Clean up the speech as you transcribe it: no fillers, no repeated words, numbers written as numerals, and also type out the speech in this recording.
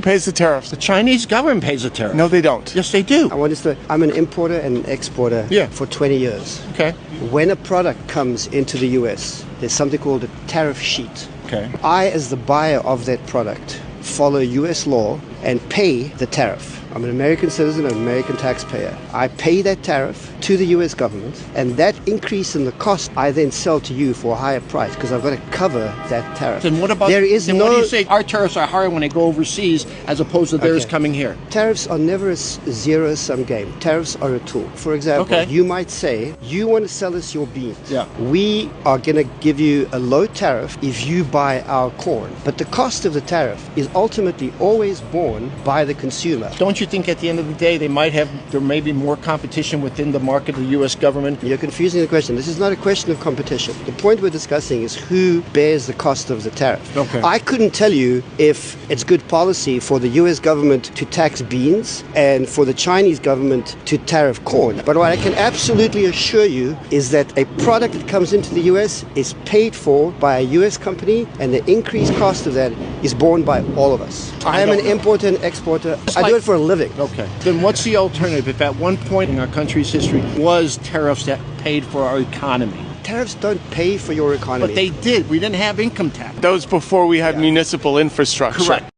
Pays the tariffs. The Chinese government pays the tariff. No, they don't. Yes, they do. I'm an importer and an exporter for 20 years. Okay. When a product comes into the US, there's something called a tariff sheet. Okay. I, as the buyer of that product, follow US law and pay the tariff. I'm an American citizen, an American taxpayer. I pay that tariff to the US government, and that increase in the cost I then sell to you for a higher price because I've got to cover that tariff. Then what about what do you say our tariffs are higher when they go overseas as opposed to theirs coming here? Tariffs are never a zero-sum game. Tariffs are a tool. For example, you might say, you want to sell us your beans. Yeah. We are going to give you a low tariff if you buy our corn. But the cost of the tariff is ultimately always borne by the consumer. Don't you think at the end of the day there may be more competition within the market of the U.S. government? You're confusing the question. This is not a question of competition. The point we're discussing is who bears the cost of the tariff. Okay. I couldn't tell you if it's good policy for the U.S. government to tax beans and for the Chinese government to tariff corn. But what I can absolutely assure you is that a product that comes into the U.S. is paid for by a U.S. company, and the increased cost of that is borne by all of us. I am an importer and exporter. I do it for a living. Okay. Then what's the alternative if at one point in our country's history was tariffs that paid for our economy? Tariffs don't pay for your economy. But they did. We didn't have income tax. That was before we had municipal infrastructure. Correct.